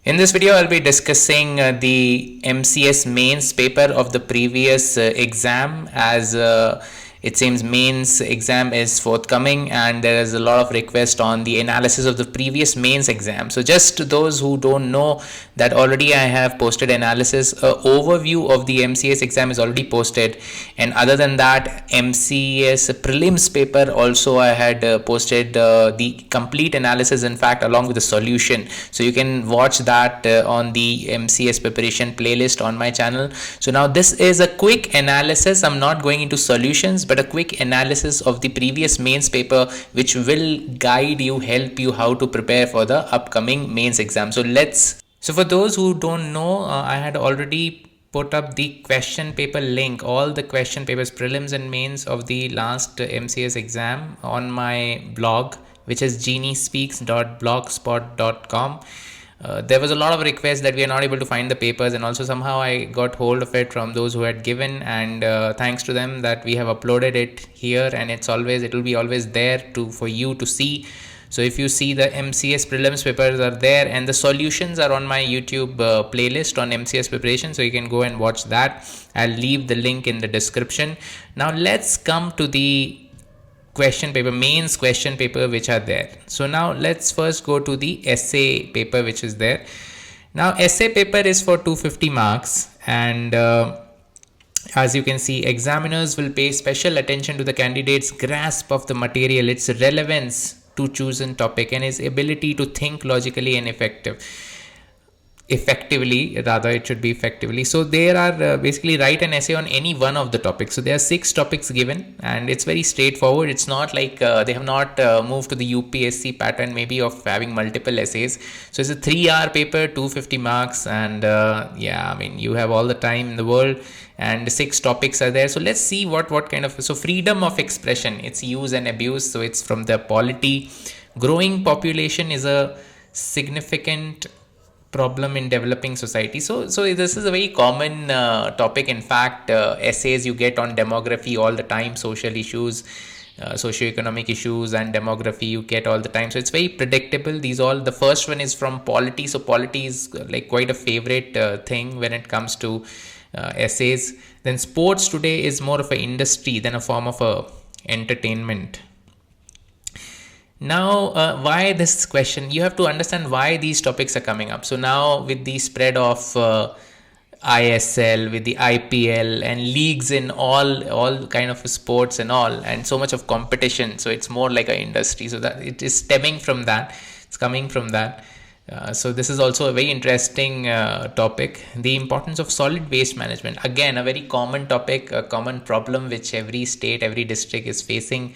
In this video, I'll be discussing the MCS mains paper of the previous exam, as it seems mains exam is forthcoming and there is a lot of request on the analysis of the previous mains exam. So just those who don't know that already I have posted analysis, overview of the MCS exam is already posted, and other than that MCS prelims paper also I had posted the complete analysis, in fact along with the solution, so you can watch that on the MCS preparation playlist on my channel. So now this is a quick analysis. I'm not going into solutions, but a quick analysis of the previous mains paper, which will guide you, help you how to prepare for the upcoming mains exam. So for those who don't know, I had already put up the question paper link, all the question papers, prelims and mains of the last MCS exam on my blog, which is geniespeaks.blogspot.com. There was a lot of requests that we are not able to find the papers, and also somehow I got hold of it from those who had given, and thanks to them that we have uploaded it here, and it will be always there for you to see. So if you see the MCS prelims papers are there, and the solutions are on my YouTube playlist on MCS preparation, so you can go and watch that. I'll leave the link in the description. Now let's come to the mains question paper which are there. So now let's first go to the essay paper which is there. Now essay paper is for 250 marks, and as you can see, examiners will pay special attention to the candidate's grasp of the material, its relevance to chosen topic, and his ability to think logically and effectively. So there are basically write an essay on any one of the topics. So there are 6 topics given, and it's very straightforward. It's not like they have not moved to the UPSC pattern maybe of having multiple essays. So it's a 3-hour paper, 250 marks, and you have all the time in the world, and 6 topics are there. So let's see what kind of, so freedom of expression, its use and abuse. So it's from the polity. Growing population is a significant problem in developing society. So this is a very common topic. In fact, essays you get on demography all the time, social issues, socioeconomic issues and demography you get all the time. So it's very predictable. The first one is from polity. So polity is like quite a favorite thing when it comes to essays. Then sports today is more of an industry than a form of entertainment. Now, why this question? You have to understand why these topics are coming up. So now with the spread of ISL, with the IPL and leagues in all kind of sports and all, and so much of competition, so it's more like an industry. So that it is stemming from that. It's coming from that. So this is also a very interesting topic. The importance of solid waste management. Again, a very common topic, a common problem which every state, every district is facing.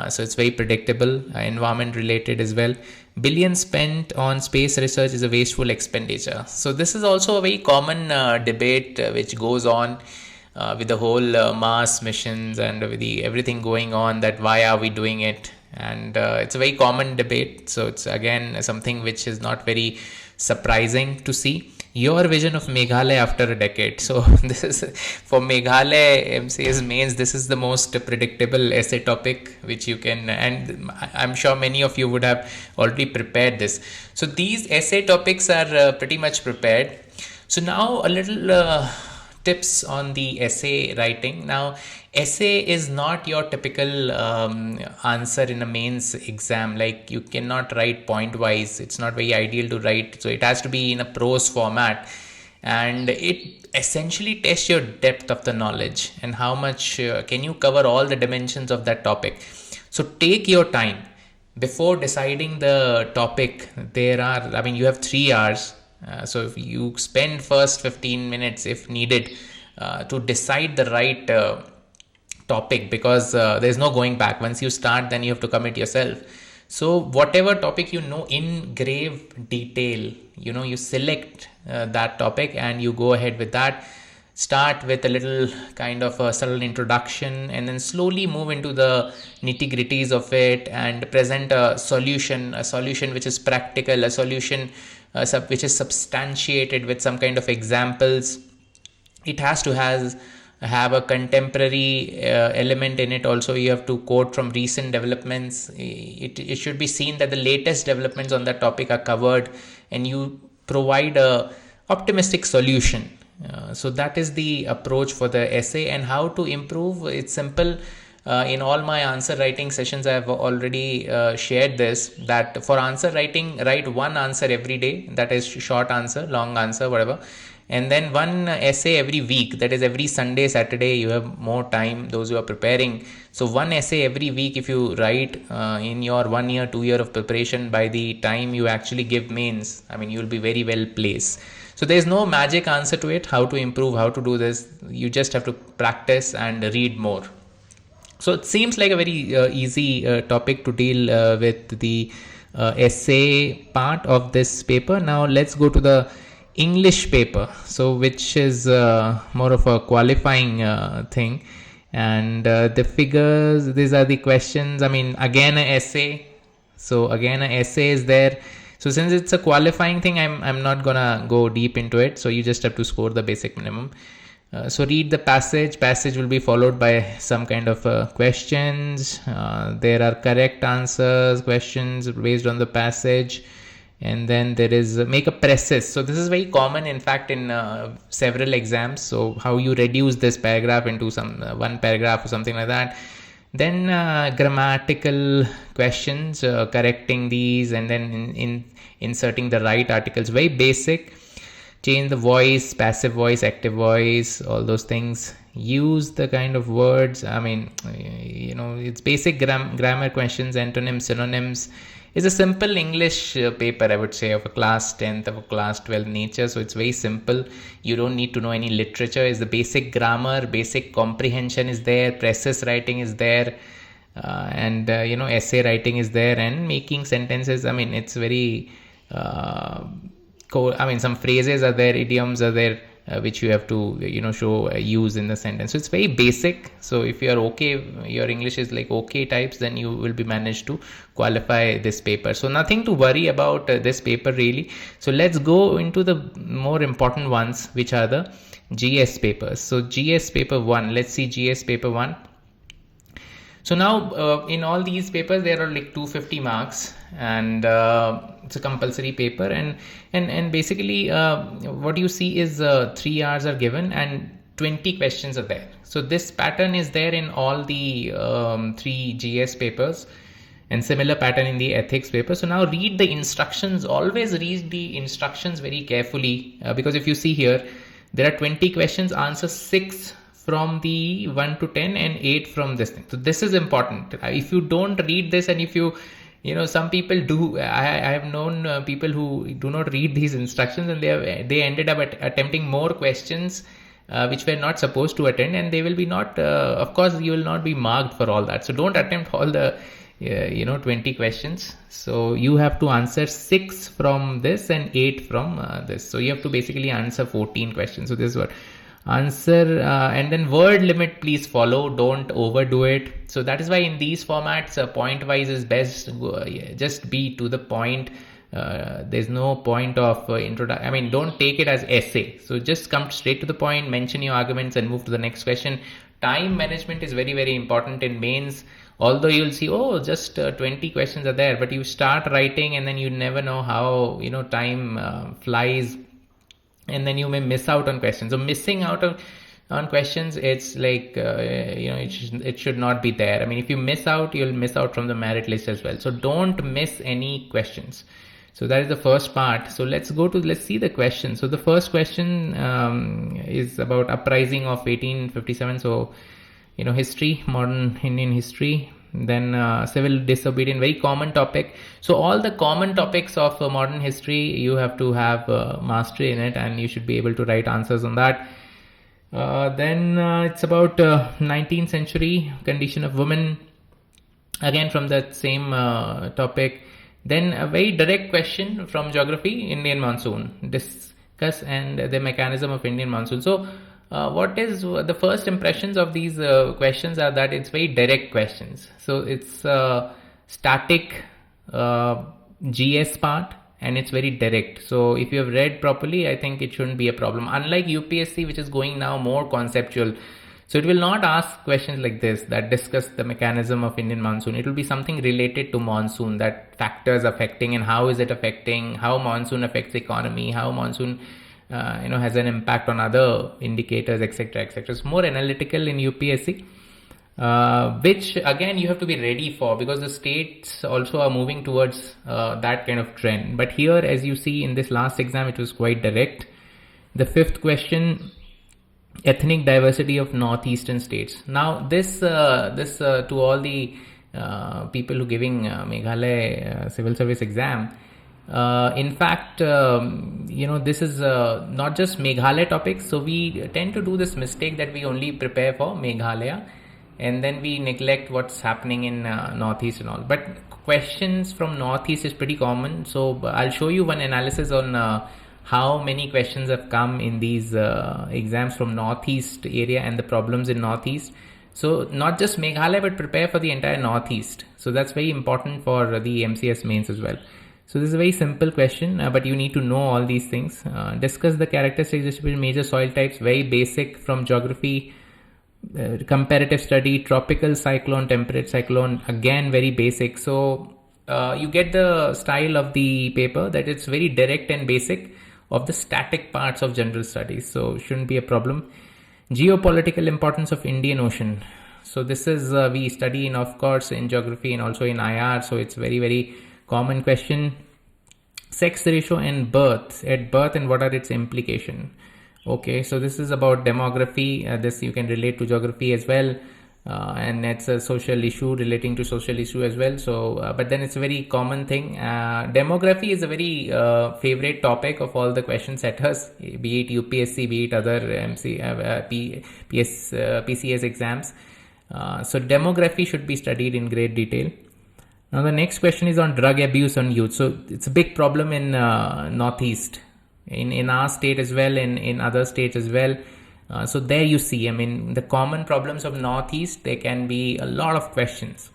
So it's very predictable, environment related as well. Billions spent on space research is a wasteful expenditure. So this is also a very common debate which goes on with the whole Mars missions and with everything going on, that why are we doing it? And it's a very common debate. So it's again something which is not very surprising to see. Your vision of Meghalaya after a decade. So this is for Meghalaya MCS mains. This is the most predictable essay topic which you can, and I'm sure many of you would have already prepared this. So these essay topics are pretty much prepared. So now a little tips on the essay writing. Now essay is not your typical answer in a mains exam. Like you cannot write point wise. It's not very ideal to write. So it has to be in a prose format, and it essentially tests your depth of the knowledge and how much can you cover all the dimensions of that topic. So take your time before deciding the topic. You have 3 hours. So if you spend first 15 minutes if needed to decide the right topic, because there's no going back. Once you start, then you have to commit yourself. So whatever topic in grave detail, you select that topic and you go ahead with that. Start with a little kind of a subtle introduction, and then slowly move into the nitty gritties of it and present a solution which is practical, a solution which is substantiated with some kind of examples. It has to have a contemporary element in it. Also, you have to quote from recent developments. It should be seen that the latest developments on that topic are covered, and you provide a optimistic solution. So that is the approach for the essay. And how to improve, it's simple. In all my answer writing sessions, I have already shared this, that for answer writing, write one answer every day, that is short answer, long answer, whatever, and then one essay every week, that is every Sunday, Saturday, you have more time, those who are preparing. So one essay every week if you write in your 1 year 2 year of preparation, by the time you actually give mains, I mean, you'll be very well placed. So there's no magic answer to it, how to improve, how to do this. You just have to practice and read more. So it seems like a very easy topic to deal with, the essay part of this paper. Now let's go to the English paper, so which is more of a qualifying thing. And the figures, these are the questions. I mean, again an essay. So again an essay is there. So since it's a qualifying thing, I'm not gonna go deep into it. So you just have to score the basic minimum. So read the passage. Passage will be followed by some kind of questions. There are correct answers, questions based on the passage. And then there is make a preface. So this is very common, in fact, in several exams. So how you reduce this paragraph into some one paragraph or something like that. Then grammatical questions, correcting these, and then in inserting the right articles. Very basic. Change the voice, passive voice, active voice, all those things. Use the kind of words. I mean, it's basic grammar questions, antonyms, synonyms. It's a simple English paper, I would say, of a class 10th, of a class 12 nature. So it's very simple. You don't need to know any literature. It's the basic grammar, basic comprehension is there, preface writing is there, and essay writing is there, and making sentences. I mean, it's very some phrases are there, idioms are there, which you have to show use in the sentence. So it's very basic. So if you are okay, your English is like okay types, then you will be managed to qualify this paper. So nothing to worry about this paper really. So let's go into the more important ones, which are the GS papers. So GS paper 1, let's see GS paper 1. So now in all these papers there are like 250 marks, and it's a compulsory paper, and basically what you see is 3 hours are given and 20 questions are there. So this pattern is there in all the 3 GS papers, and similar pattern in the ethics paper. So now read the instructions. Always read the instructions very carefully, because if you see here, there are 20 questions, answer 6 from the 1 to 10 and 8 from this thing. So this is important. If you don't read this, and if some people do, I have known people who do not read these instructions, and they ended up attempting more questions which were not supposed to attend, and they will be not, of course you will not be marked for all that. So don't attempt all the 20 questions. So you have to answer 6 from this and 8 from this. So you have to basically answer 14 questions. So this is what answer, and then word limit please follow, don't overdo it. So that is why in these formats point wise is best. Just be to the point. There's no point of introduction. I mean, don't take it as essay. So just come straight to the point, mention your arguments, and move to the next question. Time management is very, very important in mains. Although you'll see, just 20 questions are there, but you start writing and then you never know how time flies, and then you may miss out on questions. So missing out on questions, it's like it should not be there. I mean, if you miss out, you'll miss out from the merit list as well. So don't miss any questions. So that is the first part. So let's see the question. So the first question is about uprising of 1857. So history, modern Indian history. Then civil disobedience, very common topic. So all the common topics of modern history, you have to have mastery in it, and you should be able to write answers on that. Then it's about 19th century condition of women, again from that same topic. Then a very direct question from geography, Indian monsoon, discuss and the mechanism of Indian monsoon. So what is the first impressions of these questions are that it's very direct questions. So it's static GS part, and it's very direct. So if you have read properly, I think it shouldn't be a problem. Unlike UPSC, which is going now more conceptual. So it will not ask questions like this that discuss the mechanism of Indian monsoon. It will be something related to monsoon, that factors affecting and how is it affecting, how monsoon affects the economy, how monsoon has an impact on other indicators, etc., etc. It's more analytical in UPSC, which again you have to be ready for, because the states also are moving towards that kind of trend. But here, as you see in this last exam, it was quite direct. The fifth question: ethnic diversity of northeastern states. Now this to all the people who giving Meghalaya civil service exam, in fact, this is not just Meghalaya topics. So we tend to do this mistake that we only prepare for Meghalaya and then we neglect what's happening in northeast and all. But questions from northeast is pretty common. So I'll show you one analysis on how many questions have come in these exams from northeast area and the problems in northeast. So not just Meghalaya, but prepare for the entire northeast. So that's very important for the MCS mains as well. So this is a very simple question, but you need to know all these things. Discuss the characteristics distribution major soil types, very basic from geography. Comparative study, tropical cyclone, temperate cyclone, again very basic. So you get the style of the paper, that it's very direct and basic of the static parts of general studies, so shouldn't be a problem. Geopolitical importance of Indian Ocean. So this is we study in, of course, in geography and also in IR, so it's very, very common question. Sex ratio and birth and what are its implications. Okay, so this is about demography. This you can relate to geography as well, and it's a social issue relating to social issue as well. So, but then it's a very common thing. Demography is a very favorite topic of all the question setters, be it UPSC, be it other PCS exams. So demography should be studied in great detail. Now the next question is on drug abuse on youth. So it's a big problem in Northeast. In our state as well, in other states as well. So there you see, I mean, the common problems of Northeast, there can be a lot of questions.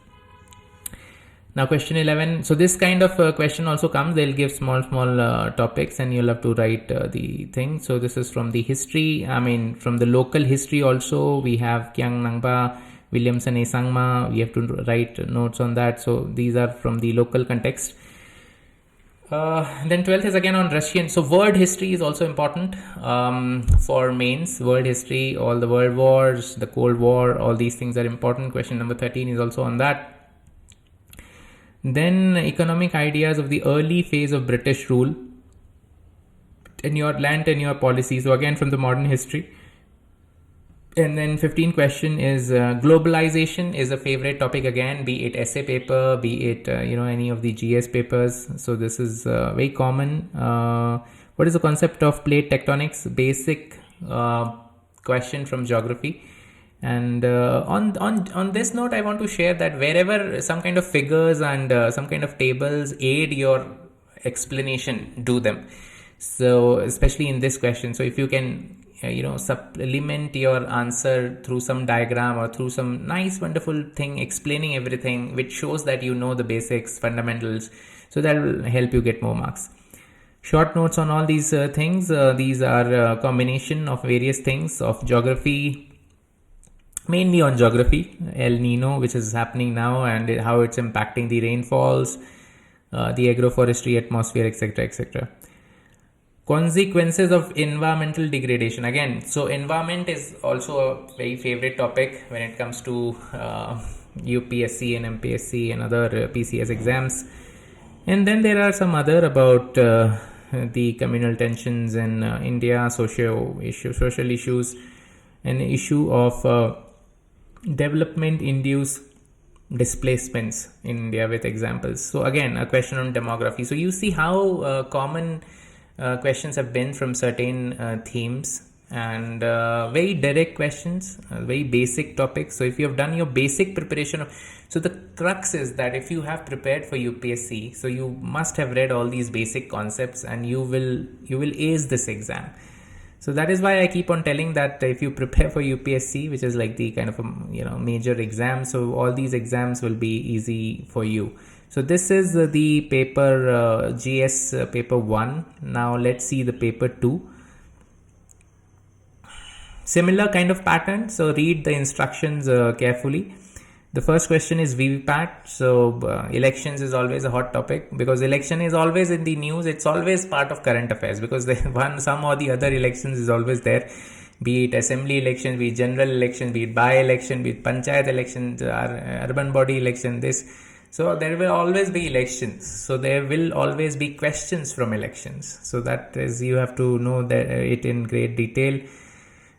Now question 11. So this kind of question also comes. They'll give small topics and you'll have to write the thing. So this is from the history. I mean, from the local history also, we have Kyang Nangba, Williamson Esangma. We have to write notes on that. So these are from the local context. Then 12th is again on Russian. So world history is also important for mains. World history, all the world wars, the Cold War, all these things are important. Question number 13 is also on that. Then economic ideas of the early phase of British rule, land tenure policy. So again from the modern history. And then 15 question is globalization is a favorite topic again, be it essay paper, be it any of the GS papers. So this is very common. What is the concept of plate tectonics? Basic question from geography. And on this note, I want to share that wherever some kind of figures and some kind of tables aid your explanation, do them. So especially in this question. So if you can supplement your answer through some diagram or through some nice wonderful thing explaining everything, which shows that you know the basics, fundamentals, so that will help you get more marks. Short notes on all these things. These are a combination of various things of geography, mainly on geography, El Nino, which is happening now, and how it's impacting the rainfalls, the agroforestry, atmosphere, etc., etc. Consequences of environmental degradation. Again, so environment is also a very favorite topic when it comes to UPSC and MPSC and other PCS exams. And then there are some other about the communal tensions in India, social issues, and issue of development-induced displacements in India with examples. So again, a question on demography. So you see how common questions have been from certain themes, and very direct questions, very basic topics. So if you have done your basic preparation so the crux is that if you have prepared for UPSC, so you must have read all these basic concepts and you will ace this exam. So that is why I keep on telling that if you prepare for UPSC, which is like the kind of a major exam, so all these exams will be easy for you. So this is the paper GS paper 1. Now let's see the paper 2. Similar kind of pattern, so read the instructions carefully. The first question is VVPAT. So elections is always a hot topic because election is always in the news. It's always part of current affairs because some or the other elections is always there. Be it assembly elections, be it general elections, be it by-election, be it panchayat elections, urban body election, this. So there will always be elections. So there will always be questions from elections. So that is, you have to know that it in great detail.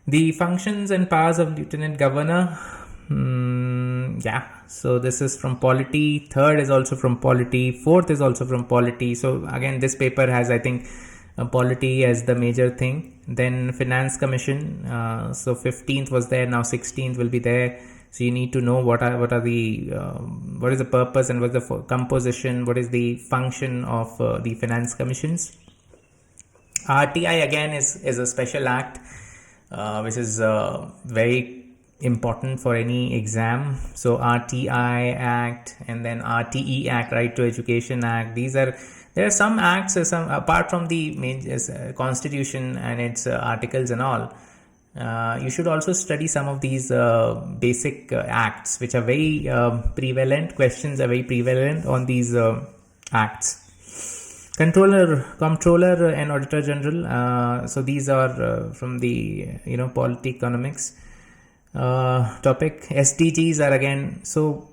The functions and powers of Lieutenant Governor. So this is from polity. Third is also from polity. Fourth is also from polity. So again, this paper has, I think, polity as the major thing. Then Finance Commission. So 15th was there. Now 16th will be there. So you need to know what is the purpose and what is the composition, what is the function of the Finance Commissions. RTI again is a special act which is very important for any exam. So RTI Act and then RTE Act, Right to Education Act. There are some acts, apart from the main constitution and its articles and all. You should also study some of these basic acts, which are very prevalent. Questions are very prevalent on these acts. Comptroller and Auditor General. So these are from the polity economics topic. SDGs are again, so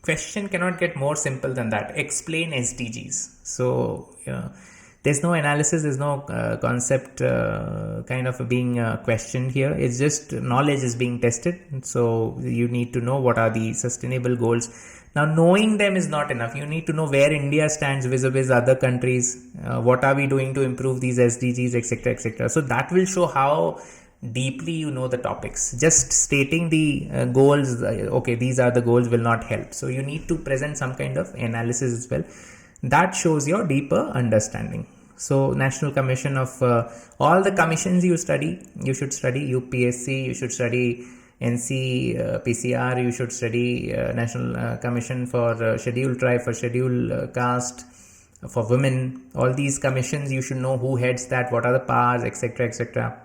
question cannot get more simple than that. Explain SDGs. So there's no analysis, there's no concept kind of being questioned here. It's just knowledge is being tested. So you need to know what are the sustainable goals. Now knowing them is not enough. You need to know where India stands vis-a-vis other countries. What are we doing to improve these SDGs, etc., etc. So that will show how deeply you know the topics. Just stating the goals, okay, these are the goals, will not help. So you need to present some kind of analysis as well. That shows your deeper understanding. So National Commission of all the commissions you should study UPSC, you should study NCPCR, you should study National Commission for Scheduled Tribe, for Scheduled Caste, for women. All these commissions you should know who heads that, what are the powers, etc., etc.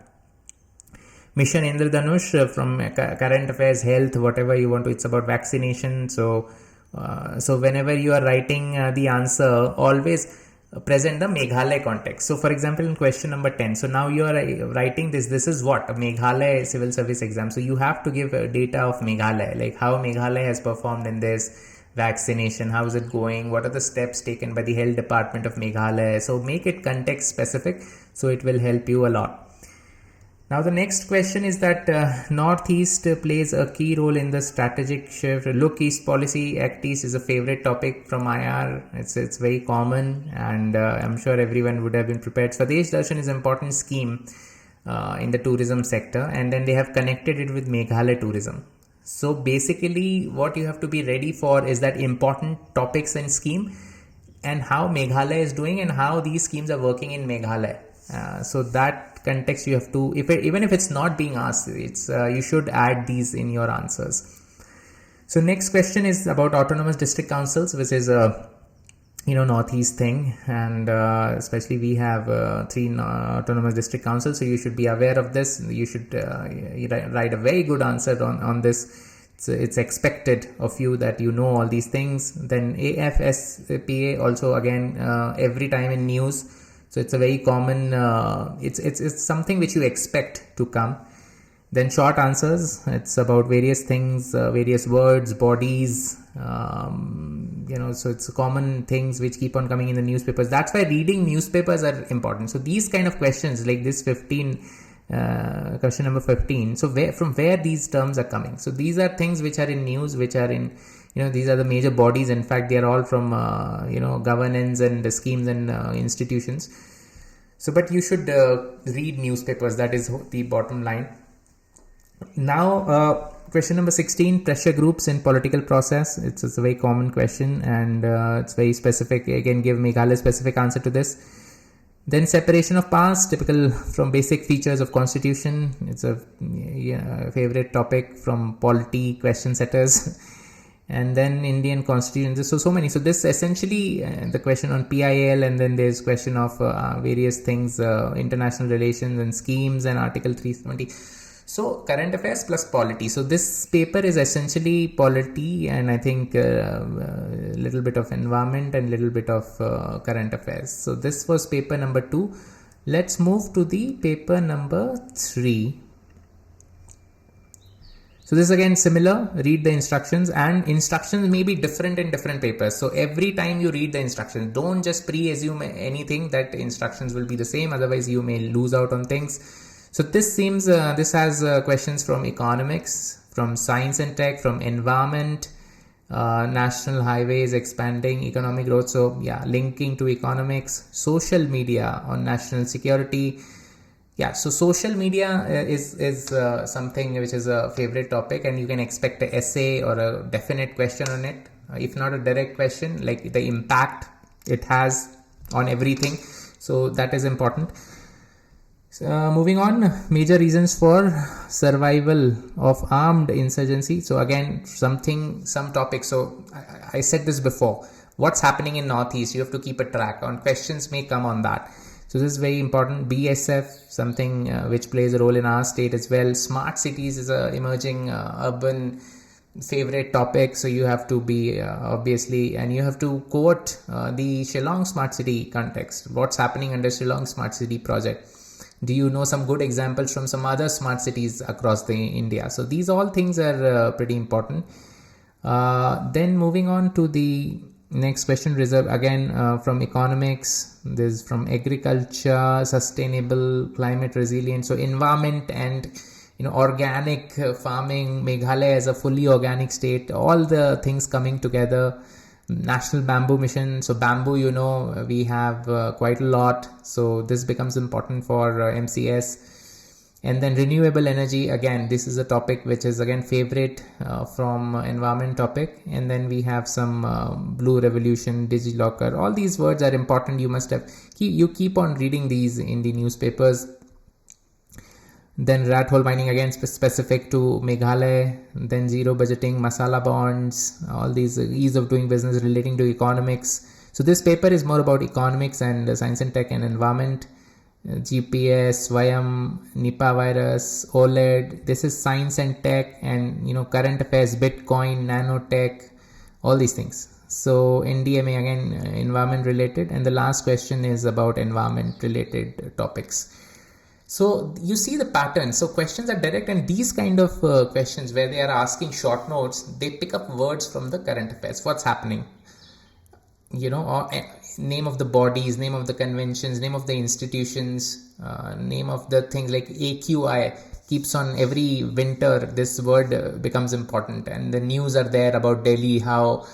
Mission Indradhanush from current affairs, health, whatever you want to. It's about vaccination. So whenever you are writing the answer, always present the Meghalaya context. So for example, in question number 10, so now you are writing this is what? A Meghalaya civil service exam. So you have to give data of Meghalaya, like how Meghalaya has performed in this vaccination, how is it going, what are the steps taken by the health department of Meghalaya. So make it context specific, so it will help you a lot. Now the next question is that Northeast plays a key role in the strategic shift. Look East policy, Act East is a favorite topic from IR. It's very common, and I'm sure everyone would have been prepared. Swadesh Darshan is an important scheme in the tourism sector, and then they have connected it with Meghalaya tourism. So basically what you have to be ready for is that important topics and scheme and how Meghalaya is doing and how these schemes are working in Meghalaya. So that context you have to, even if it's not being asked, it's you should add these in your answers. So next question is about autonomous district councils, which is a Northeast thing, and especially we have 3 autonomous district councils, so you should be aware of this. You should write a very good answer on this. It's expected of you that you know all these things. Then AFSPA also, again, every time in news. So it's a very common, it's something which you expect to come. Then short answers, it's about various things, various words, bodies, so it's common things which keep on coming in the newspapers. That's why reading newspapers are important. So these kind of questions like this question number 15. So from where these terms are coming. So these are things which are in news, which are in, these are the major bodies. In fact, they are all from, governance and the schemes and institutions. So, but you should read newspapers. That is the bottom line. Now, question number 16, pressure groups in political process. It's a very common question, and it's very specific. Again, give Meghalaya specific answer to this. Then separation of powers, typical from basic features of constitution. It's a favorite topic from polity question setters. And then Indian constitution. So many. So this essentially the question on PIL, and then there's question of various things, international relations and schemes, and Article 370. So current affairs plus polity. So this paper is essentially polity, and I think a little bit of environment and little bit of current affairs. So this was paper number 2. Let's move to the paper number 3. So this is again similar. Read the instructions, and instructions may be different in different papers. So every time you read the instructions, don't just pre-assume anything that instructions will be the same. Otherwise you may lose out on things. So this has questions from economics, from science and tech, from environment, national highways, expanding economic growth. So yeah, linking to economics, social media on national security. Yeah, so social media is something which is a favorite topic, and you can expect an essay or a definite question on it, if not a direct question, like the impact it has on everything. So that is important. Moving on, major reasons for survival of armed insurgency. So again, some topics. So I said this before. What's happening in Northeast? You have to keep a track on. Questions may come on that. So this is very important. BSF, something which plays a role in our state as well. Smart cities is a emerging urban favorite topic. So you have to be obviously, and you have to quote the Shillong Smart City context. What's happening under Shillong Smart City project? Do you know some good examples from some other smart cities across the India? So these all things are pretty important. Then moving on to the next question, reserve again from economics. This is from agriculture, sustainable, climate resilient. So environment and organic farming. Meghalaya is a fully organic state. All the things coming together. National Bamboo Mission. So bamboo, we have quite a lot. So this becomes important for MCS. And then renewable energy. Again, this is a topic which is again favorite from environment topic. And then we have some blue revolution, DigiLocker. All these words are important. You must have keep on reading these in the newspapers. Then rat hole mining, again specific to Meghalaya. Then zero budgeting, masala bonds, all these ease of doing business relating to economics. So this paper is more about economics and science and tech and environment. GPS, Swayam, Nipah virus, OLED. This is science and tech and current affairs, Bitcoin, nanotech, all these things. So NDMA, again environment related, and the last question is about environment related topics. So you see the pattern. So questions are direct, and these kind of questions where they are asking short notes, they pick up words from the current affairs. What's happening? Or name of the bodies, name of the conventions, name of the institutions, name of the things like AQI keeps on every winter. This word becomes important, and the news are there about Delhi, how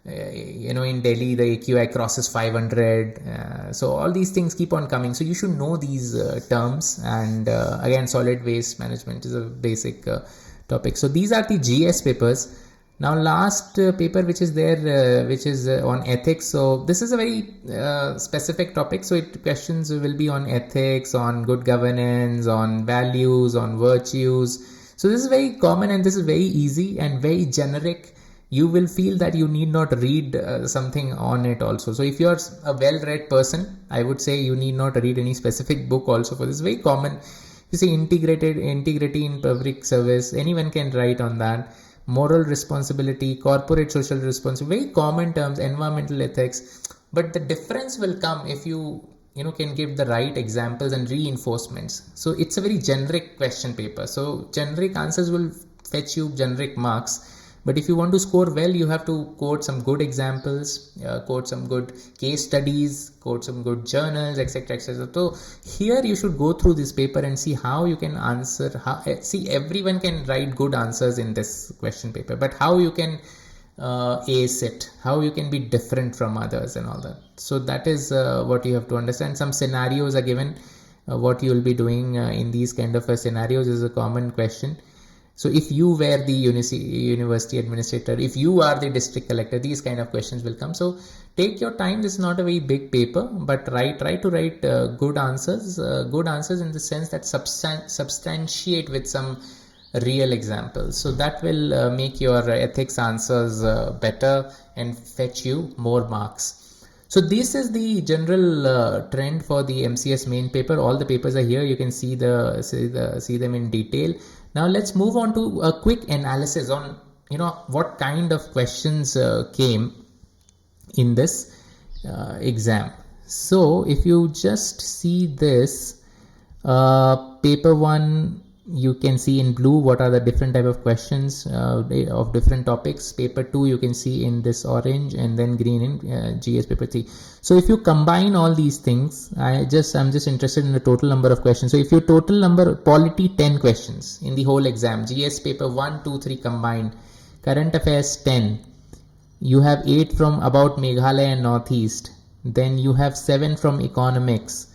in Delhi the AQI crosses 500. So all these things keep on coming. So you should know these terms. And again, solid waste management is a basic topic. So these are the GS papers. Now last paper which is there, which is on ethics. So this is a very specific topic. So questions will be on ethics, on good governance, on values, on virtues. So this is very common, and this is very easy and very generic. You will feel that you need not read something on it also. So if you're a well-read person, I would say you need not read any specific book also for this. Very common. You see integrity in public service. Anyone can write on that. Moral responsibility, corporate social responsibility. Very common terms, environmental ethics. But the difference will come if you can give the right examples and reinforcements. So it's a very generic question paper. So generic answers will fetch you generic marks. But if you want to score well, you have to quote some good examples, quote some good case studies, quote some good journals, etc., etc. So here you should go through this paper and see how you can answer. See, everyone can write good answers in this question paper, but how you can ace it, how you can be different from others and all that. So that is what you have to understand. Some scenarios are given. What you will be doing in these kind of scenarios is a common question. So if you were the university administrator, if you are the district collector, these kind of questions will come. So take your time. This is not a very big paper, but try to write good answers in the sense that substantiate with some real examples. So that will make your ethics answers better and fetch you more marks. So this is the general trend for the MCS main paper. All the papers are here. You can see see them in detail. Now let's move on to a quick analysis on what kind of questions came in this exam. So if you just see this paper 1, you can see in blue what are the different type of questions of different topics. Paper 2 you can see in this orange, and then green in GS paper 3. So if you combine all these things, I'm just interested in the total number of questions. So if your total number, polity 10 questions in the whole exam, GS paper 1, 2, 3 combined, current affairs 10, you have 8 from about Meghalaya and Northeast, then you have 7 from economics,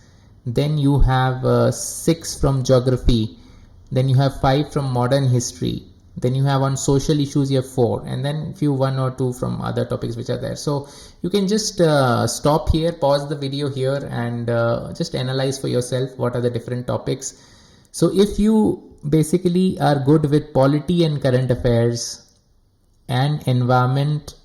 then you have 6 from geography, then you have 5 from modern history, then you have on social issues you have 4, and then few 1 or 2 from other topics which are there. So you can just stop here, pause the video here, and just analyze for yourself what are the different topics. So if you basically are good with polity and current affairs and environment,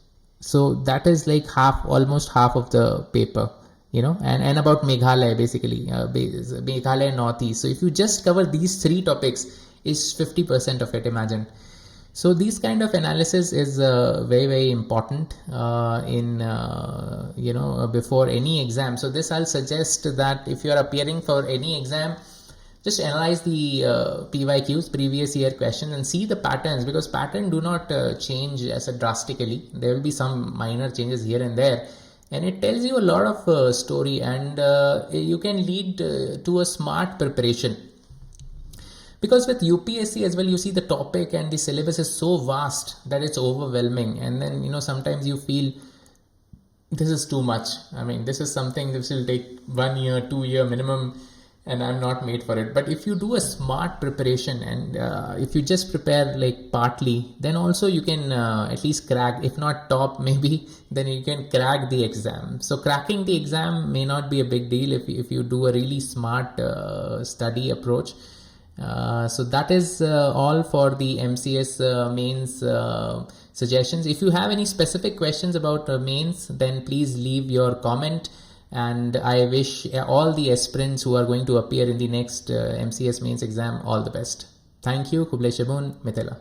so that is like almost half of the paper, and about Meghalaya, basically Meghalaya and Northeast. So if you just cover these 3 topics, is 50% of it, imagine. So these kind of analysis is very, very important in before any exam. So this I'll suggest that if you are appearing for any exam, just analyze the PYQs, previous year question, and see the patterns, because patterns do not change as drastically. There will be some minor changes here and there, and it tells you a lot of story, and you can lead to a smart preparation. Because with UPSC as well, you see the topic and the syllabus is so vast that it's overwhelming, and then sometimes you feel this is too much. I mean, this is something this will take 1 year, 2 year minimum, and I'm not made for it. But if you do a smart preparation, and if you just prepare like partly, then also you can at least crack, if not top maybe, then you can crack the exam. So cracking the exam may not be a big deal if you do a really smart study approach. So that is all for the MCS mains suggestions. If you have any specific questions about mains, then please leave your comment. And I wish all the aspirants who are going to appear in the next MCS mains exam all the best. Thank you. Kublai Shabun, Mithila.